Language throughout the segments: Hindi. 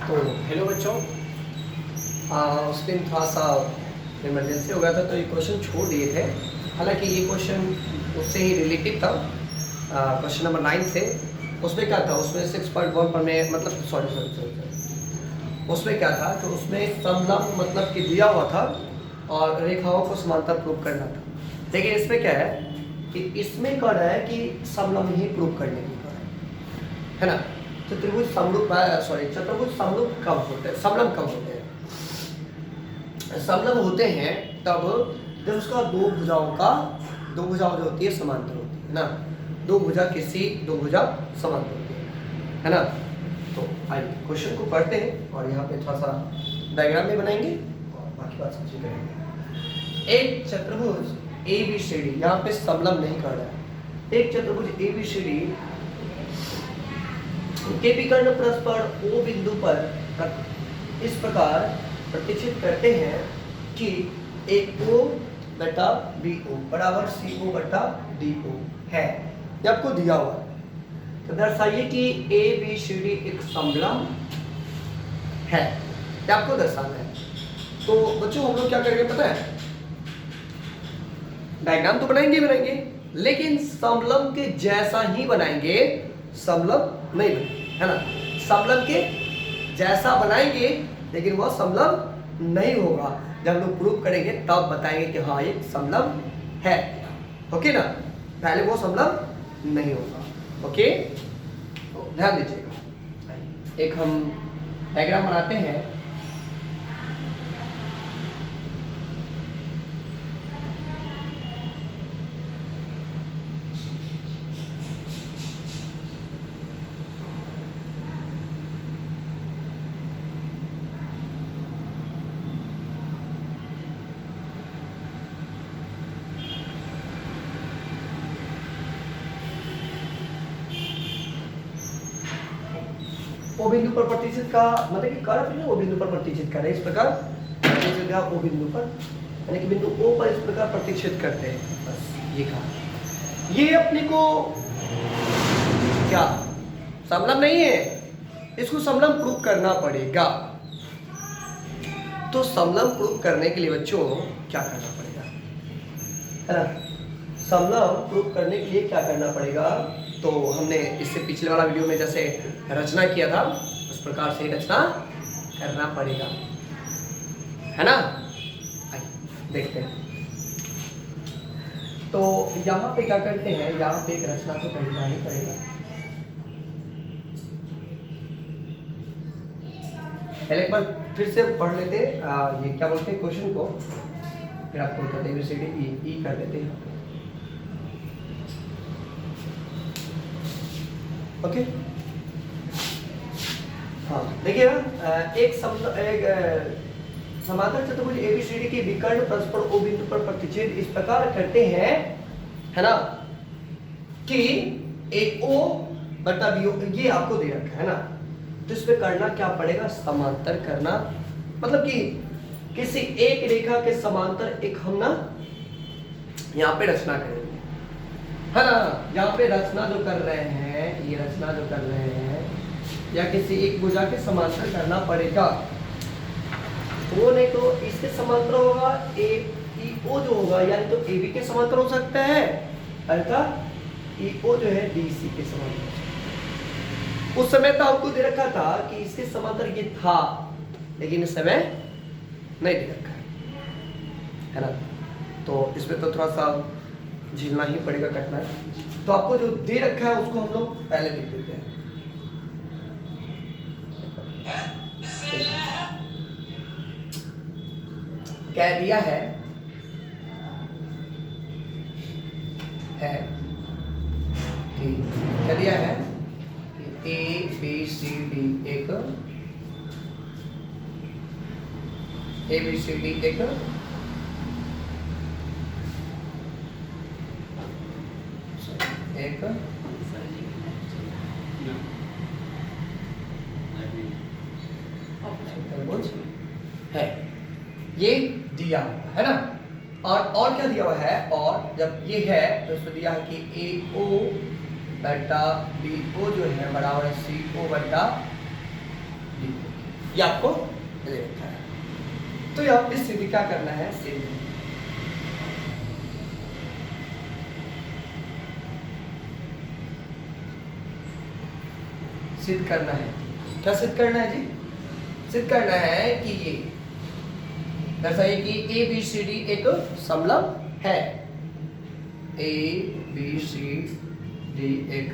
तो हेलो बच्चों, उस दिन थोड़ा सा इमरजेंसी हो गया था तो ये क्वेश्चन छोड़ दिए थे। हालांकि ये क्वेश्चन उससे ही रिलेटेड था। क्वेश्चन नंबर 9 से उसमें क्या था, उसमें 6.1 पर में मतलब सॉरी उसमें क्या था तो उसमें समलंब मतलब कि दिया हुआ था और रेखाओं को समांतर प्रूव करना था। लेकिन इसमें क्या है कि इसमें कह रहा है कि समलंब ही प्रूव करने की है ना। चतुर्भुज समरूप चतुर्भुज समरूप कब होते हैं, समलंब कब होते हैं? समलंब होते हैं तब जब उसका दो भुजाओं जो होती है समांतर होती है ना। दो भुजा समांतर होती है ना। तो आइए क्वेश्चन को पढ़ते हैं और यहाँ पे थोड़ा सा डायग्राम भी बनाएंगे और बाकी बात समझ करेंगे। एक चतुर्भुज ABCD, यहाँ पे समलंब नहीं कर रहा है। एक चतुर्भुज ABCD के विकर्ण परस्पर O बिंदु पर इस प्रकार प्रतिच्छेद करते हैं कि AO बटा BO बराबर CO बटा DO है। ये आपको दिया हुआ है तो दर्शाइए कि ABCD एक समलंब है। ये आपको दर्शाना है। तो बच्चों हम लोग क्या करेंगे पता है, डायग्राम तो बनाएंगे लेकिन समलंब के जैसा ही बनाएंगे, समलंब नहीं बनाएंगे है ना। समलंब के जैसा बनाएंगे लेकिन वह समलंब नहीं होगा। जब लोग प्रूव करेंगे तब बताएंगे कि हाँ ये समलंब है। ओके ना, पहले वो समलंब नहीं होगा। ओके, तो ध्यान दीजिएगा। एक हम डायग्राम बनाते हैं। ओ बिंदु पर प्रतिच्छेद का मतलब कि कर अपने ओ बिंदु पर प्रतिच्छेद करें। इस प्रकार प्रतिच्छेद का ओ बिंदु पर यानी कि बिंदु ओ पर इस प्रकार प्रतिच्छेद करते हैं। बस ये कहा, ये अपने को क्या समलंब नहीं है, इसको समलंब प्रूव करना पड़ेगा। तो समलंब प्रूव करने के लिए बच्चों क्या करना पड़ेगा है ना। समलंब प्रूव करने के लिए क्या करना पड़ेगा, तो हमने इससे पिछले वाला वीडियो में जैसे रचना किया था उस प्रकार से रचना करना पड़ेगा है ना। आइए देखते हैं। तो यहाँ पे क्या करते हैं, यहाँ पे एक रचना तो करना ही पड़ेगा। पहले एक बार फिर से पढ़ लेते हैं ये क्या बोलते हैं क्वेश्चन को, फिर आपको बताते हैं ABCD ई कर देते हैं। ओके हाँ देखिएगा, एक समांतर चतुर्भुज ABCD के विकर्ण परस्पर O बिंदु पर प्रतिच्छेद इस प्रकार करते हैं है ना कि AO बटा BO ये आपको दे रखा है ना। तो इसमें करना क्या पड़ेगा, समांतर करना, मतलब कि किसी एक रेखा के समांतर एक हम ना यहाँ पे रचना करेंगे है ना। यहाँ पे रचना जो कर रहे हैं, ये रचना जो कर रहे हैं या किसी एक भुजा के समांतर करना पड़ेगा। वो नहीं तो इसके समांतर होगा AEO जो होगा, यानी तो AB के समांतर हो सकता है, अर्थात EO जो है DC के समांतर। उस समय तो हमको दे रखा था कि इसके समांतर ये था, लेकिन इस समय नहीं दे रखा है ना। तो इसमें तो थोड़ा सा झेलना ही पड़ेगा कठिनाई। तो आपको जो दे रखा है उसको हम लोग पहले लिख देते हैं। क्या दिया है कि क्या दिया है कि ABCD एक ABCD एक है, ये दिया हुआ है ना। और क्या दिया हुआ है, और जब ये है तो इसमें दिया है कि AO बटा BO जो है बराबर है CO बटा DO। ये आपको दे रखा है। तो यहाँ पे सिद्ध क्या करना है, सिद्ध सिद्ध करना है। क्या सिद्ध करना है जी? सिद्ध करना है कि ये दर्शाइए कि ए बी सी डी एक समलंब है। ए बी सी डी एक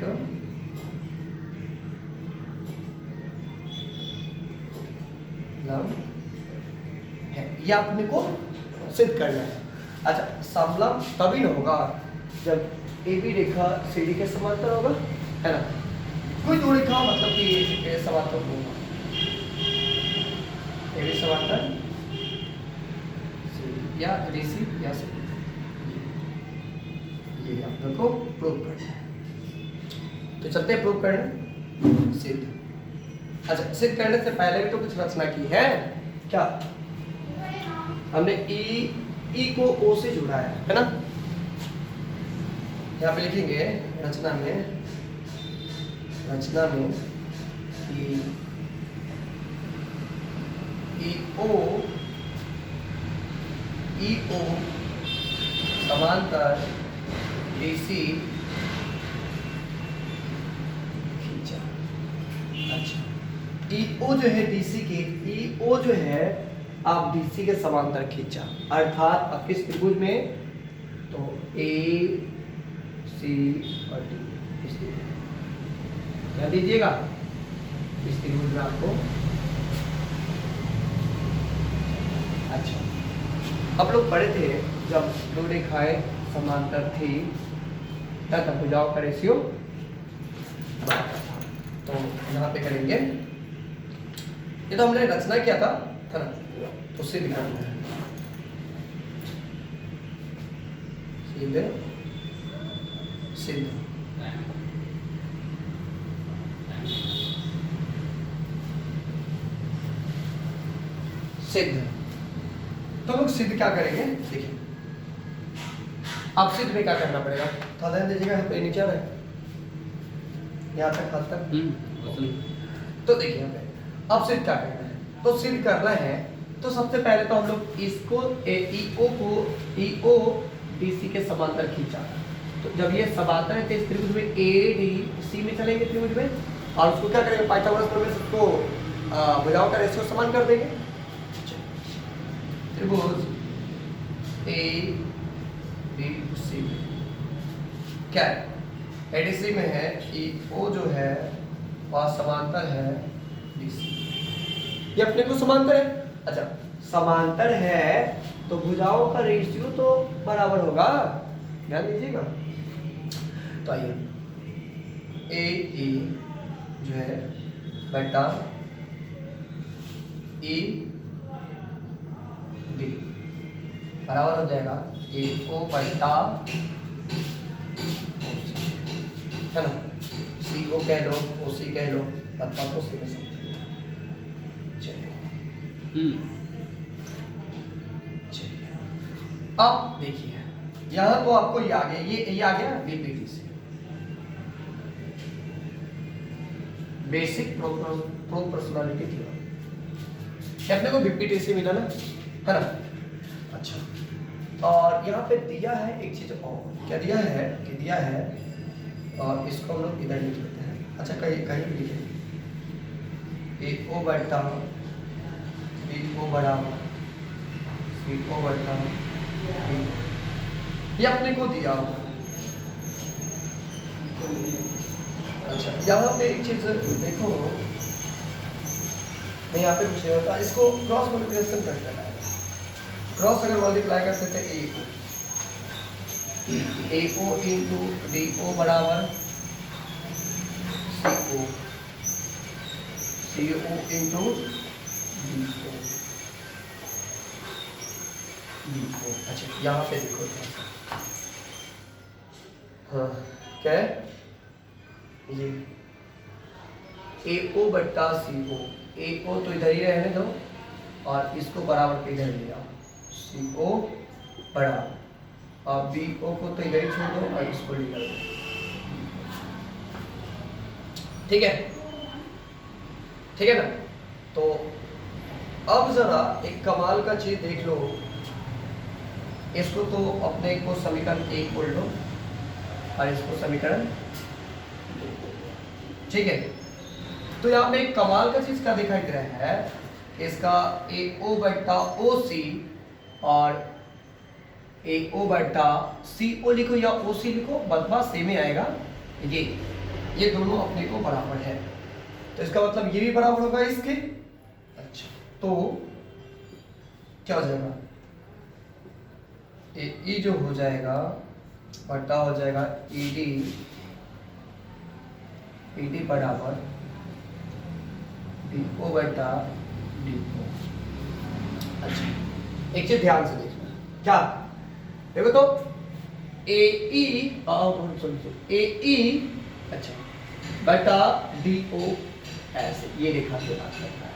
समलंब है, ये अपने को सिद्ध करना है। अच्छा, समलंब तभी ना होगा जब A B Rekha C D के समांतर होगा, है ना। कोई दो रेखा मतलब कि ये समांतर होगा, ए बी समांतर या डीसी या सी, ये आप लोग को प्रूव करना है। तो चलते हैं प्रूव करने। सिद्ध, अच्छा सिद्ध करने से पहले भी तो कुछ रचना की है क्या? हमने ई को ओ से जुड़ा है ना। यहाँ पे लिखेंगे रचना में ई ओ समांतर डीसी खींचा। अच्छा, ई ओ जो है डीसी के, ई ओ जो है आप डीसी के समांतर खींचा, अर्थात अब किस त्रिभुज में, तो ए सी और डी, इस क्या दीजिएगा इस त्रिभुज में आपको। अच्छा, आप लोग पढ़े थे जब दो रेखाएं समांतर थी तब भुजाओं का रेशियो बराबर था। तो यहाँ पे करेंगे, ये तो हमने रचना किया था ना, तो सिद्ध करना है। सिद्ध सिद्ध तो लोग सिद्ध क्या करेंगे, देखिए अब सिद्ध में क्या करना पड़ेगा, थोड़ा ध्यान दीजिएगा। पे नीचे आ रहा है, यहाँ तक हाथ तक। तो देखिए यहाँ पे अब सिद्ध क्या करना है, तो सिद्ध करना है तो सबसे पहले तो हम लोग इसको ई ओ डीसी के समांतर खींचा। तो जब ये समांतर है तो इस त्रिभुज में ए डी सी में चलेंगे त्रिभुज में, और उसको क्या करेंगे, पाइथागोरस प्रमेय से उसको भुजाओं का रेशियो समान कर देंगे। त्रिभुज ए बी सी क्या है, एडीसी में है कि ओ जो है वह समांतर है डीसी, ये अपने को समांतर है। अच्छा, समांतर है तो भुजाओं का रेशियो तो बराबर होगा, ध्यान दीजिएगा। तो आइए ए जो है बटा ई डी बराबर हो जाएगा ए ओ बटा, है ना, सी ओ कह लो, ओ सी कह लो, बता तो सी में समझ। अब देखिए यहाँ तो आपको ये आ गया, ये आ गया बीपीटी से, बेसिक प्रोपोर्शनलिटी थ्योरम, अपने को बीपीटी से मिला ना, है ना। अच्छा, और यहाँ पे दिया है एक चीज और, क्या दिया है कि दिया है, और इसको हम लोग इधर लिख लेते हैं। अच्छा, कहीं कहीं भी लिखे ए ओ बटा बी ओ बराबर सी ओ बटा, ये अपने को दिया। अच्छा, यहाँ पे एक चीज देखो, मैं यहाँ पे कुछ नहीं होता, इसको क्रॉस मल्टीप्लिकेशन कर देना है। क्रॉस अगर मल्टीप्लाई करते थे ए ओ इंटू डी ओ बराबर सी ओ इंटू डी ओ। अच्छा, यहाँ पे देखो, हाँ क्या है ये ए ओ बट्टा सी ओ, ए ओ तो इधर ही रहने दो और इसको बराबर पे इधर ले आओ, सी ओ बराबर, और बी ओ को तो इधर ही छोड़ दो और इसको निकाल दो। ठीक है, ठीक है ना। तो अब जरा एक कमाल का चीज देख लो, इसको तो अपने को समीकरण 1 बोल लो और इसको समीकरण 2, ठीक है। तो यहाँ पे एक कमाल का चीज क्या दिखाई दे रहा है, इसका AO बटा OC और AO बटा CO लिखो या OC लिखो, बदमा सेम ही आएगा। ये दोनों अपने को बराबर है, तो इसका मतलब ये भी बराबर होगा इसके। अच्छा, तो क्या हो जाएगा, AE जो हो जाएगा बटा हो जाएगा ED बराबर DO बटा DO। अच्छा, एक चीज ध्यान से देखना, क्या देखो तो AE अच्छा बटा DO ऐसे ये रेखा से बात करता है,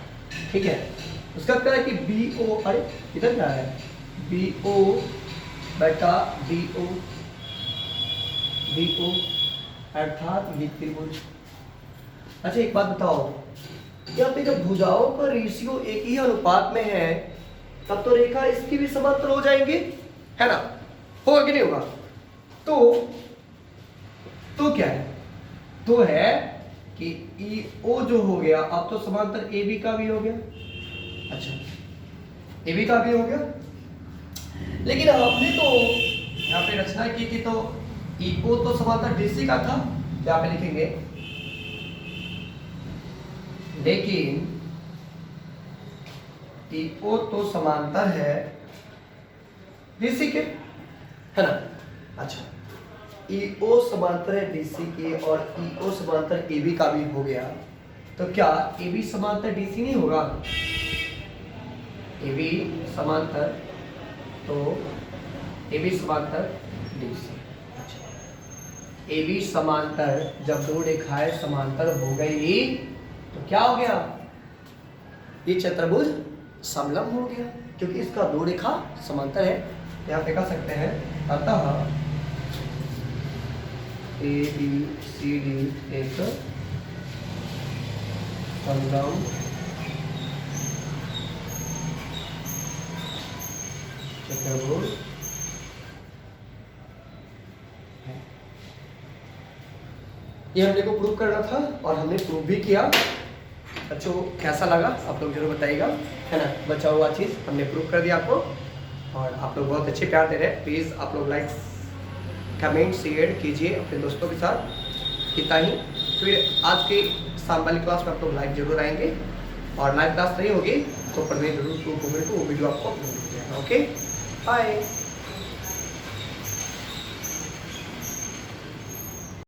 ठीक है। उसका क्या है कि BO, अरे इधर क्या है, BO बटा DO अर्थात ये त्रिभुज। अच्छा एक बात बताओ, यहाँ पे जब भुजाओं का रेशियो एक ही अनुपात में है तब तो रेखा इसकी भी समांतर हो जाएंगी, है ना, होगा कि नहीं होगा। तो क्या है, तो है कि EO जो हो गया अब तो समांतर AB का भी हो गया। अच्छा AB का भी हो गया, लेकिन हमने तो यहाँ पे रचना की थी तो EO तो समांतर DC का था, यहाँ पे लिखेंगे लेकिन EO तो समांतर है DC के, है ना। अच्छा EO समांतर है DC के और EO समांतर AB का भी हो गया, तो क्या AB समांतर DC नहीं होगा, AB समांतर तो AB समांतर DC। अच्छा AB समांतर जब दो रेखाएं समांतर हो गई तो क्या हो गया, ये चतुर्भुज समलंब हो गया, क्योंकि इसका दो रेखा समांतर है। यहाँ पे कह सकते हैं अतः ABCD एक समलंब चतुर्भुज है। ये हमने को प्रूव करना था और हमने प्रूव भी किया। बच्चों कैसा लगा आप लोग जरूर बताइएगा, है ना। बचा हुआ चीज़ हमने प्रूव कर दिया आपको, और आप लोग बहुत अच्छे प्यार दे रहे हैं। प्लीज़ आप लोग लाइक कमेंट शेयर कीजिए अपने दोस्तों के साथ। इतना ही, फिर आज के शाम वाली क्लास में आप लोग लाइव जरूर आएंगे, और लाइव क्लास नहीं होगी तो पढ़ने जरूर प्रूव होंगे तो वो वीडियो आपको अपलोड हो जाएगा। Okay bye.